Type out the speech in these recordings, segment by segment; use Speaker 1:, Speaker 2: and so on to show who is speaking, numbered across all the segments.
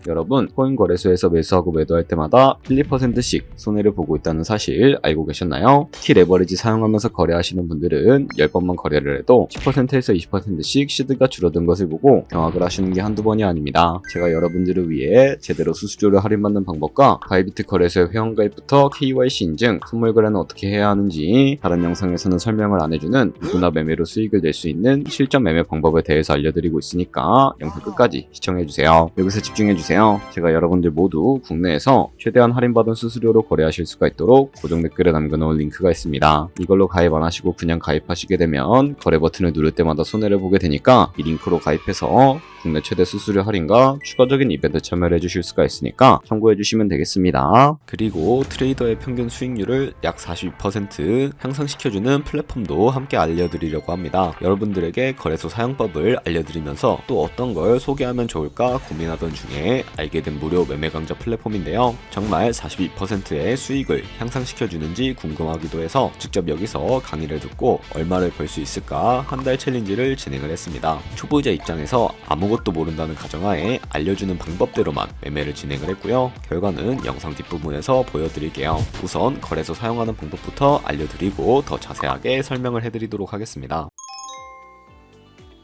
Speaker 1: 여러분, 코인 거래소에서 매수하고 매도할 때마다 1, 2%씩 손해를 보고 있다는 사실 알고 계셨나요? 특히 레버리지 사용하면서 거래하시는 분들은 10번만 거래를 해도 10%에서 20%씩 시드가 줄어든 것을 보고 경악을 하시는 게 한두 번이 아닙니다. 제가 여러분들을 위해 제대로 수수료를 할인받는 방법과 바이비트 거래소의 회원가입부터 KYC 인증, 선물 거래는 어떻게 해야 하는지 다른 영상에서는 설명을 안 해주는 누구나 매매로 수익을 낼 수 있는 실전 매매 방법에 대해서 알려드리고 있으니까 영상 끝까지 시청해주세요. 여기서 집중해주세요. 제가 여러분들 모두 국내에서 최대한 할인받은 수수료로 거래하실 수가 있도록 고정 댓글에 남겨놓은 링크가 있습니다. 이걸로 가입 안 하시고 그냥 가입하시게 되면 거래 버튼을 누를 때마다 손해를 보게 되니까 이 링크로 가입해서 국내 최대 수수료 할인과 추가적인 이벤트 참여를 해주실 수가 있으니까 참고해주시면 되겠습니다. 그리고 트레이더의 평균 수익률을 약 42% 향상시켜주는 플랫폼도 함께 알려드리려고 합니다. 여러분들에게 거래소 사용법을 알려드리면서 또 어떤 걸 소개하면 좋을까 고민하던 중에 알게 된 무료 매매 강좌 플랫폼인데요. 정말 42%의 수익을 향상시켜주는지 궁금하기도 해서 직접 여기서 강의를 듣고 얼마를 벌 수 있을까 한 달 챌린지를 진행을 했습니다. 초보자 입장에서 아무것도 모른다는 가정하에 알려주는 방법대로만 매매를 진행을 했고요. 결과는 영상 뒷부분에서 보여드릴게요. 우선 거래소 사용하는 방법부터 알려드리고 더 자세하게 설명을 해드리도록 하겠습니다.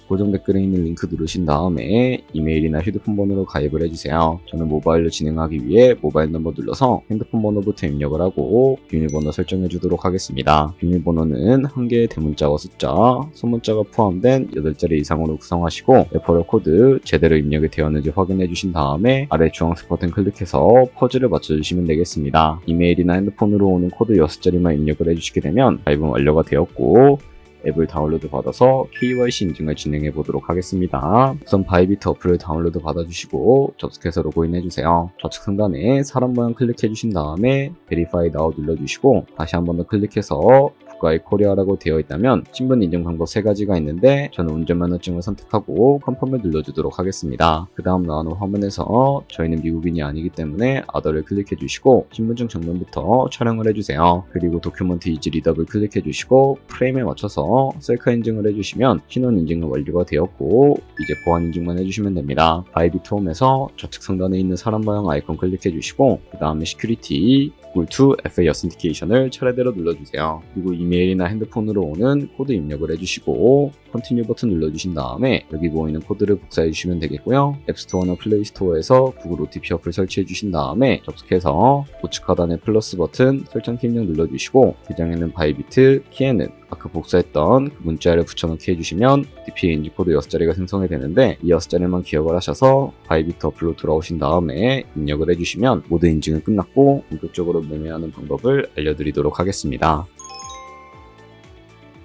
Speaker 1: 고정 댓글에 있는 링크 누르신 다음에 이메일이나 휴대폰 번호로 가입을 해주세요. 저는 모바일로 진행하기 위해 모바일 넘버 눌러서 핸드폰 번호부터 입력을 하고 비밀번호 설정해 주도록 하겠습니다. 비밀번호는 한 개의 대문자와 숫자, 소문자가 포함된 8자리 이상으로 구성하시고 레퍼럴 코드 제대로 입력이 되었는지 확인해 주신 다음에 아래 주황색 버튼 클릭해서 퍼즐을 맞춰주시면 되겠습니다. 이메일이나 핸드폰으로 오는 코드 6자리만 입력을 해주시게 되면 가입은 완료가 되었고 앱을 다운로드 받아서 KYC 인증을 진행해 보도록 하겠습니다. 우선 바이비트 어플을 다운로드 받아주시고 접속해서 로그인해주세요. 좌측 상단에 사람 모양 클릭해 주신 다음에 Verify Now 눌러주시고 다시 한 번 더 클릭해서 국가의 코리아라고 되어 있다면 신분 인증 방법 3가지가 있는데 저는 운전면허증을 선택하고 컨펌을 눌러주도록 하겠습니다. 그 다음 나오는 화면에서 저희는 미국인이 아니기 때문에 아더를 클릭해 주시고 신분증 정면부터 촬영을 해주세요. 그리고 도큐먼트 이지 리더블 클릭해 주시고 프레임에 맞춰서 셀카 인증을 해주시면 신원 인증은 완료가 되었고 이제 보안 인증만 해주시면 됩니다. 바이비트 홈에서 좌측 상단에 있는 사람 모양 아이콘 클릭해 주시고 그 다음에 시큐리티 Equal FA Authentication을 차례대로 눌러주세요. 그리고 이메일이나 핸드폰으로 오는 코드 입력을 해주시고 Continue 버튼 눌러주신 다음에 여기 보이는 코드를 복사해 주시면 되겠고요. 앱스토어나 플레이스토어에서 구글 OTP 어플 설치해 주신 다음에 접속해서 우측 하단의 플러스 버튼 설정키 입력 눌러주시고 계정에는 바이비트, 키에는 아까 복사했던 그 문자를 붙여넣기 해주시면 OTP 인증 코드 6자리가 생성이 되는데 이 6자리만 기억을 하셔서 바이비트 어플로 돌아오신 다음에 입력을 해주시면 모든 인증은 끝났고 본격적으로 매매하는 방법을 알려드리도록 하겠습니다.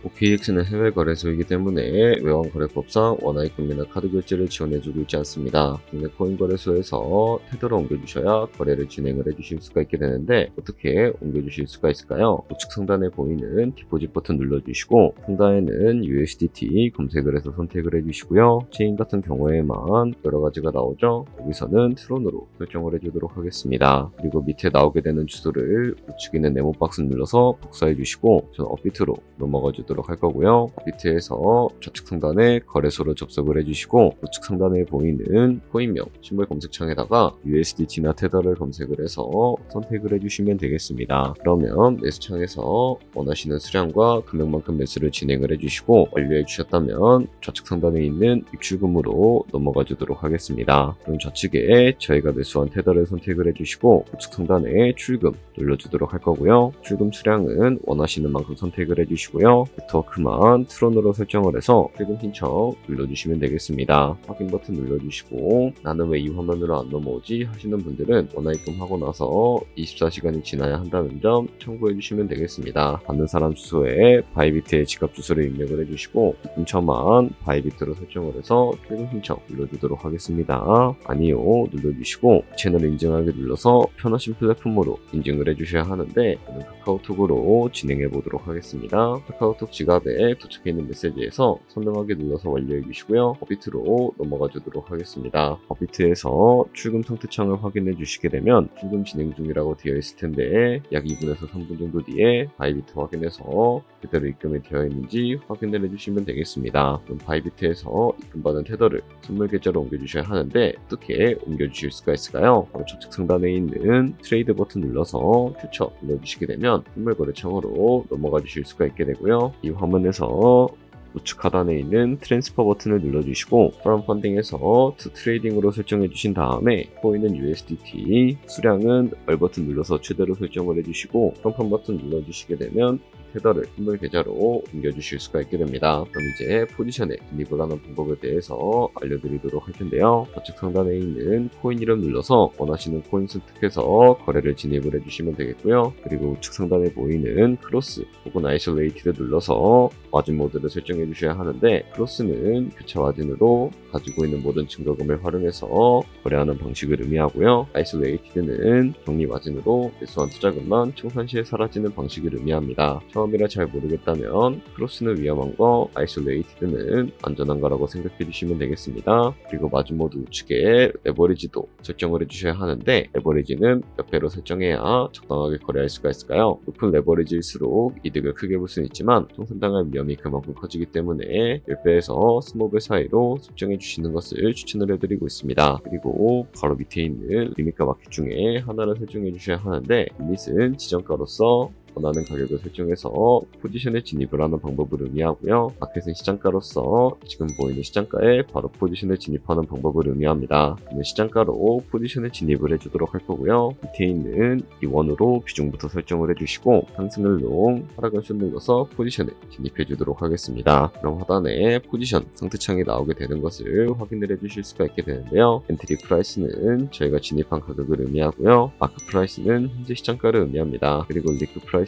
Speaker 1: OKX는 해외 거래소이기 때문에 외환 거래법상 원화입금이나 카드 결제를 지원해주고 있지 않습니다. 국내 코인 거래소에서 테더로 옮겨주셔야 거래를 진행을 해주실 수가 있게 되는데 어떻게 옮겨주실 수가 있을까요? 우측 상단에 보이는 디포짓 버튼 눌러주시고 상단에는 USDT 검색을 해서 선택을 해주시고요. 체인 같은 경우에만 여러 가지가 나오죠. 여기서는 트론으로 설정을 해주도록 하겠습니다. 그리고 밑에 나오게 되는 주소를 우측에 있는 네모 박스 눌러서 복사해 주시고 저는 업비트로 넘어가 주도록 할 거고요. 업비트에서 좌측 상단에 거래소로 접속을 해주시고 우측 상단에 보이는 코인명 신발 검색창에다가 USDT나 테더를 검색을 해서 선택을 해주시면 되겠습니다. 그러면 매수창에서 원하시는 수량과 금액만큼 매수를 진행을 해주시고 완료해 주셨다면 좌측 상단에 있는 입출금으로 넘어가 주도록 하겠습니다. 그럼 좌측에 저희가 매수한 테더를 선택을 해주시고 우측 상단에 출금 눌러주도록 할 거고요. 출금 수량은 원하시는 만큼 선택을 해주시고요. 네트워크만 트론으로 설정을 해서 출금 신청 눌러주시면 되겠습니다. 확인 버튼 눌러주시고 나는 왜 이 화면으로 안 넘어오지 하시는 분들은 원화입금하고 나서 24시간이 지나야 한다는 점 참고해 주시면 되겠습니다. 받는 사람 주소에 바이비트의 지갑 주소를 입력을 해주시고 입금처만 바이비트로 설정을 해서 출금 신청 눌러주도록 하겠습니다. 아니요 눌러주시고 채널 인증하기 눌러서 편하신 플랫폼으로 인증을 해주셔야 하는데 저는 카카오톡으로 진행해 보도록 하겠습니다. 카카오톡 지갑에 도착해 있는 메시지에서 선명하게 눌러서 완료해 주시고요. 업비트로 넘어가 주도록 하겠습니다. 업비트에서 출금 상태창을 확인해 주시게 되면 출금 진행 중이라고 되어 있을 텐데 약 2분에서 3분 정도 뒤에 바이비트 확인해서 그대로 입금이 되어 있는지 확인을 해주시면 되겠습니다. 그럼 바이비트에서 입금받은 테더를 선물 계좌로 옮겨주셔야 하는데 어떻게 옮겨주실 수가 있을까요? 바로 좌측 상단에 있는 트레이드 버튼 눌러서 퓨처 눌러주시게 되면 선물 거래창으로 넘어가 주실 수가 있게 되고요. 이 화면에서 우측 하단에 있는 트랜스퍼 버튼을 눌러주시고 프롬 펀딩에서 투 트레이딩으로 설정해 주신 다음에 코인은 USDT, 수량은 얼 버튼 눌러서 최대로 설정을 해주시고 컨펌 버튼 눌러주시게 되면 테더를 선물 계좌로 옮겨주실 수가 있게 됩니다. 그럼 이제 포지션에 진입을 하는 방법에 대해서 알려드리도록 할 텐데요. 좌측 상단에 있는 코인 이름 눌러서 원하시는 코인 선택해서 거래를 진입을 해주시면 되겠고요. 그리고 우측 상단에 보이는 크로스 혹은 아이솔레이티드 눌러서 마진 모드를 설정해 주셔야 하는데 크로스는 교차 마진으로 가지고 있는 모든 증거금을 활용해서 거래하는 방식을 의미하고요. 아이솔레이티드는 격리 마진으로 매수한 투자금만 청산 시에 사라지는 방식을 의미합니다. 처음이라 잘 모르겠다면 크로스는 위험한 거, 아이솔레이티드는 안전한 거라고 생각해 주시면 되겠습니다. 그리고 마진 모드 우측에 레버리지도 설정을 해주셔야 하는데 레버리지는 몇 배로 설정해야 적당하게 거래할 수가 있을까요? 높은 레버리지일수록 이득을 크게 볼 수는 있지만 청산당할 위험이 그만큼 커지기 때문에 10배에서 20배 사이로 설정해 주시는 것을 추천을 해드리고 있습니다. 그리고 바로 밑에 있는 리밋과 마켓 중에 하나를 설정해 주셔야 하는데 리밋은 지정가로서 원하는 가격을 설정해서 포지션에 진입을 하는 방법을 의미하고요. 마켓은 시장가로서 지금 보이는 시장가에 바로 포지션에 진입하는 방법을 의미합니다. 그러면 시장가로 포지션에 진입을 해주도록 할 거고요. 밑에 있는 이 원으로 비중부터 설정을 해주시고 상승을 롱, 하락은 숏 눌러서 포지션에 진입해 주도록 하겠습니다. 그럼 하단에 포지션 상태창이 나오게 되는 것을 확인을 해주실 수가 있게 되는데요. 엔트리 프라이스는 저희가 진입한 가격을 의미하고요. 마크 프라이스는 현재 시장가를 의미합니다. 그리고 리크 프라이스는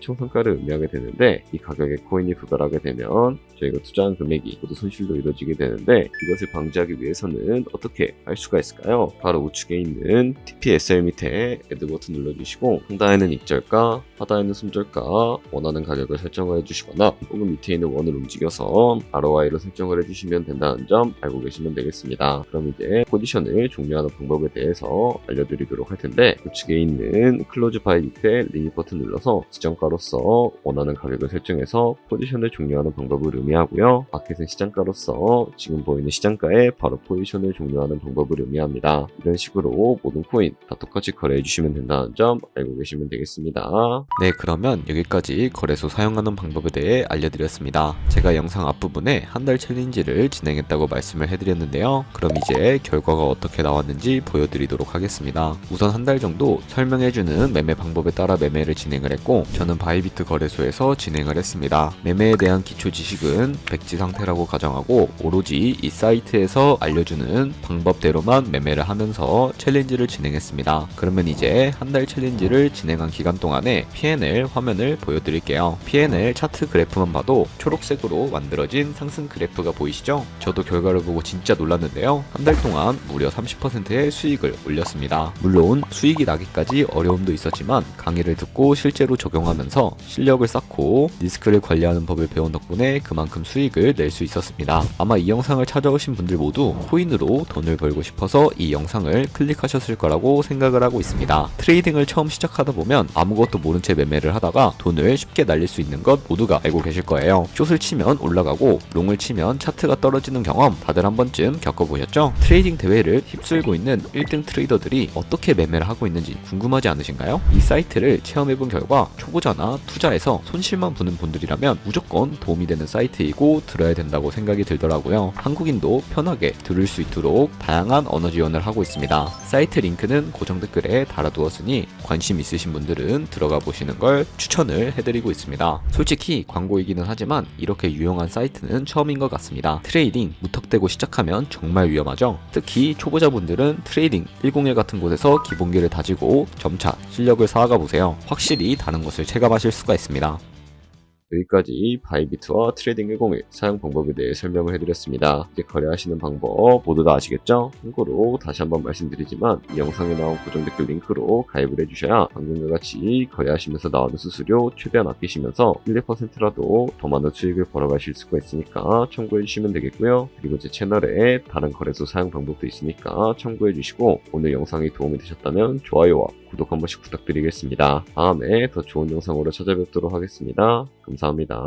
Speaker 1: 총상가를 의미하게 되는데 이 가격에 코인이 부달하게 되면 저희가 투자한 금액이 모두 손실로 이루어지게 되는데 이것을 방지하기 위해서는 어떻게 할 수가 있을까요? 바로 우측에 있는 TPSL 밑에 애드 버튼 눌러주시고 상단에는 익절가, 하단에는 손절가 원하는 가격을 설정을 해주시거나 혹은 밑에 있는 원을 움직여서 ROI로 설정을 해주시면 된다는 점 알고 계시면 되겠습니다. 그럼 이제 포지션을 종료하는 방법에 대해서 알려드리도록 할 텐데 우측에 있는 클로즈 바이 밑에 리밋 버튼 눌러서 지정가로서 원하는 가격을 설정해서 포지션을 종료하는 방법을 의미하고요. 마켓은 시장가로서 지금 보이는 시장가에 바로 포지션을 종료하는 방법을 의미합니다. 이런 식으로 모든 코인 다 똑같이 거래해 주시면 된다는 점 알고 계시면 되겠습니다.
Speaker 2: 네, 그러면 여기까지 거래소 사용하는 방법에 대해 알려드렸습니다. 제가 영상 앞부분에 한 달 챌린지를 진행했다고 말씀을 해드렸는데요. 그럼 이제 결과가 어떻게 나왔는지 보여드리도록 하겠습니다. 우선 한 달 정도 설명해주는 매매 방법에 따라 매매를 진행을 했고 저는 바이비트 거래소에서 진행을 했습니다. 매매에 대한 기초 지식은 백지 상태라고 가정하고 오로지 이 사이트에서 알려주는 방법대로만 매매를 하면서 챌린지를 진행했습니다. 그러면 이제 한 달 챌린지를 진행한 기간 동안에 P&L 화면을 보여드릴게요. P&L 차트 그래프만 봐도 초록색으로 만들어진 상승 그래프가 보이시죠? 저도 결과를 보고 진짜 놀랐는데요. 한 달 동안 무려 30%의 수익을 올렸습니다. 물론 수익이 나기까지 어려움도 있었지만 강의를 듣고 실제로 적용하면서 실력을 쌓고 리스크를 관리하는 법을 배운 덕분에 그만큼 수익을 낼 수 있었습니다. 아마 이 영상을 찾아오신 분들 모두 코인으로 돈을 벌고 싶어서 이 영상을 클릭하셨을 거라고 생각을 하고 있습니다. 트레이딩을 처음 시작하다 보면 아무것도 모른 채 매매를 하다가 돈을 쉽게 날릴 수 있는 것 모두가 알고 계실 거예요. 숏을 치면 올라가고 롱을 치면 차트가 떨어지는 경험 다들 한 번쯤 겪어보셨죠? 트레이딩 대회를 휩쓸고 있는 1등 트레이더들이 어떻게 매매를 하고 있는지 궁금하지 않으신가요? 이 사이트를 체험해본 결과 초보자나 투자에서 손실만 보는 분들이라면 무조건 도움이 되는 사이트이고 들어야 된다고 생각이 들더라고요. 한국인도 편하게 들을 수 있도록 다양한 언어 지원을 하고 있습니다. 사이트 링크는 고정 댓글에 달아두었으니 관심 있으신 분들은 들어가 보시는 걸 추천을 해드리고 있습니다. 솔직히 광고이기는 하지만 이렇게 유용한 사이트는 처음인 것 같습니다. 트레이딩 무턱대고 시작하면 정말 위험하죠. 특히 초보자분들은 트레이딩 101 같은 곳에서 기본기를 다지고 점차 실력을 쌓아가 보세요. 확실히 다른 것을 체감하실 수가 있습니다.
Speaker 1: 여기까지 바이비트와 트레이딩101 사용 방법에 대해 설명을 해드렸습니다. 이제 거래하시는 방법 모두 다 아시겠죠? 참고로 다시 한번 말씀드리지만 이 영상에 나온 고정 댓글 링크로 가입을 해주셔야 방금과 같이 거래하시면서 나오는 수수료 최대한 아끼시면서 1~2%라도 더 많은 수익을 벌어가실 수가 있으니까 참고해주시면 되겠고요. 그리고 제 채널에 다른 거래소 사용 방법도 있으니까 참고해주시고 오늘 영상이 도움이 되셨다면 좋아요와 구독 한 번씩 부탁드리겠습니다. 다음에 더 좋은 영상으로 찾아뵙도록 하겠습니다. 감사합니다.